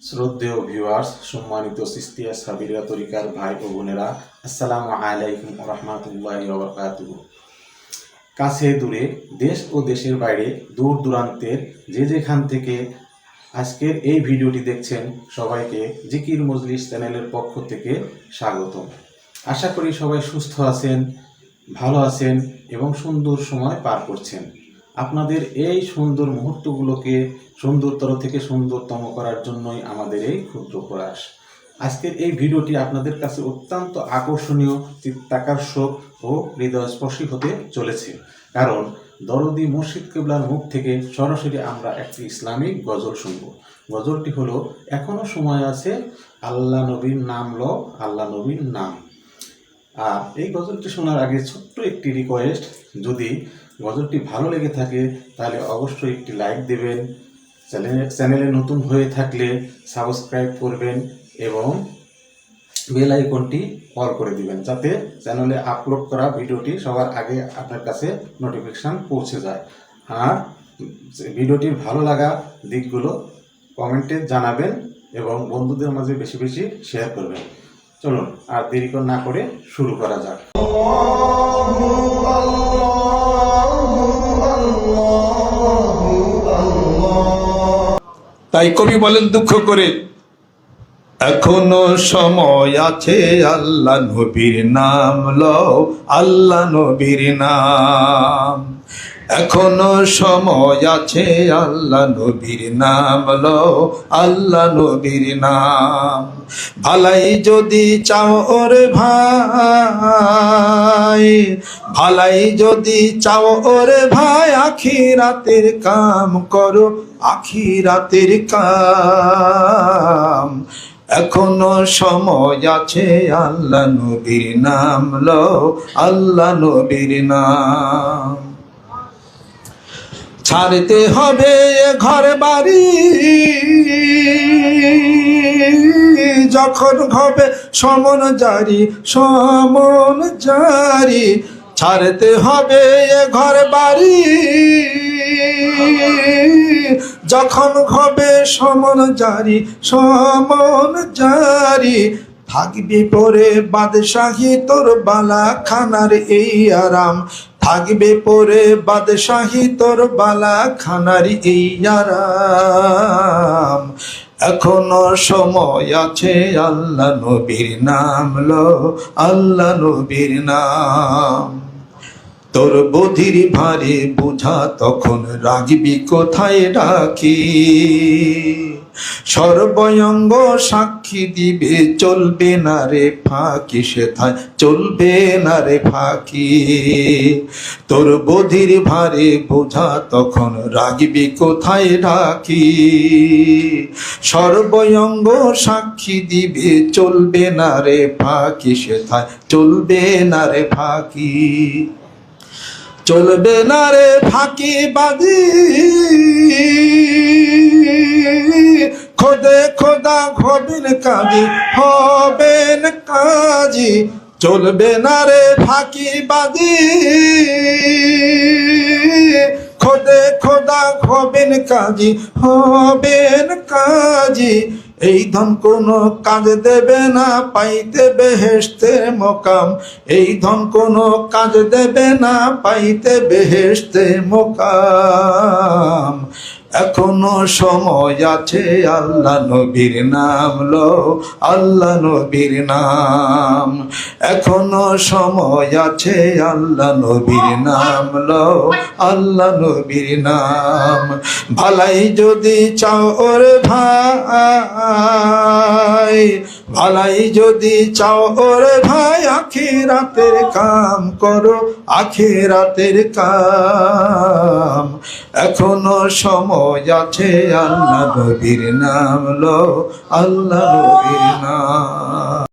শ্রদ্ধেয় ভিউয়ার্স, সম্মানিত চিশতিয়া সাবিরিয়া তরিকার ভাই ও বোনেরা, আসসালামু আলাইকুম ওয়া রাহমাতুল্লাহি ওয়া বারাকাতুহু। কাছে দূরে, দেশ ও দেশের বাইরে, দূর দূরান্তের যে যেখান থেকে আজকের এই ভিডিওটি দেখছেন, সবাইকে জিকির মজলিস চ্যানেলের পক্ষ থেকে স্বাগতম। আশা করি সবাই সুস্থ আছেন, ভালো আছেন এবং সুন্দর সময় পার করছেন। আপনাদের এই সুন্দর মুহূর্তগুলোকে সুন্দরতর থেকে সুন্দরতম করার জন্যই আমাদের এই ক্ষুদ্র প্রয়াস। আজকের এই ভিডিওটি আপনাদের কাছে অত্যন্ত আকর্ষণীয়, চিত্তাকর্ষক ও হৃদয়স্পর্শী হতে চলেছে, কারণ দরদি মুর্শিদ কিবলার মুখ থেকে সরাসরি আমরা একটি ইসলামিক গজল শুনব। গজলটি হলো, এখনো সময় আছে, আল্লাহ নবীর নাম লো, আল্লাহ নবীর নাম। আর এই গজলটি শোনার আগে ছোট্ট একটি রিকোয়েস্ট, যদি গজলটি ভালো লেগে থাকে তাহলে অবশ্যই একটি লাইক দেবেন, চ্যানেলে নতুন হয়ে থাকলে সাবস্ক্রাইব করবেন এবং বেল আইকনটি অল করে দিবেন, যাতে চ্যানেলে আপলোড করা ভিডিওটি সবার আগে আপনার কাছে নোটিফিকেশান পৌঁছে যায়। আর ভিডিওটির ভালো লাগা দিকগুলো কমেন্টে জানাবেন এবং বন্ধুদের মাঝে বেশি বেশি শেয়ার করবেন। চলুন আর দেরি না করে শুরু করা যাক। তাই কবি বলেন দুঃখ করে, এখনো সময় আছে, আল্লাহ নবীর নাম লও, আল্লাহ নবীর নাম। এখনো সময় আছে, আল্লাহ নবীর নাম লও, আল্লাহ নবীর নাম। ভালাই যদি চাও ওরে ভাই, ভালাই যদি চাও ওরে ভাই, আখিরাতের কাম করো, আখিরাতের কাম। এখনো সময় আছে, আল্লাহ নবীর নাম লও, আল্লাহ নবীর নাম। ছাড়তে হবে ঘর বাড়ি, যখন হবে সমন জারি, সমন জারি। ছাড়তে হবে ঘর বাড়ি, যখন হবে সমন জারি, সমন জারি। থাকবি পরে বাদশাহী তোর বালা খানার এই আরাম, থাকবে পরে বাদশাহী তোর বালা খানার এই আরাম। এখনো সময় আছে, আল্লাহ নবীর নাম লও, আল্লাহ নবীর নাম। তোর বধির ভারে বুঝা তখন রাগবি কোথায় ডাকি, সর্বঙ্গ সাক্ষী দিবে, চলবে না রে ফাঁকি, সেথায় চলবে না রে ফাঁকি। তোর বধির ভারে বোঝা তখন রাগবি কোথায় ডাকি, সর্বঙ্গ সাক্ষী দিবে, চলবে না রে ফাঁকি, সেথায় চলবে না রে ফাঁকি। চলবে না রে ফাঁকি বাজি, খোদে খোদা হবেন কাজী, হবেন কাজী। চলবে না রে ফাঁকি বাজি, খোদে খোদা হবেন কাজী, হবেন কাজী। এই ধন কোনো কাজ দেবে না, পাইতে বেহেশতের মোকাম। এই ধন কোনো কাজ দেবে না, পাইতে বেহেশতের মোকাম। এখনো সময় আছে, আল্লাহ নবীর নাম লও, আল্লাহ নবীর নাম। এখনো সময় আছে, আল্লাহ নবীর নাম লও, আল্লাহ নবীর নাম। ভালাই যদি চাও ওরে ভাই, ভালাই যদি চাও ওরে ভাই, আখিরাতের কাম করো, আখিরাতের কাম। এখনো সময় আছে, আল্লাহ নবীর নাম লও, আল্লাহ নবীর নাম।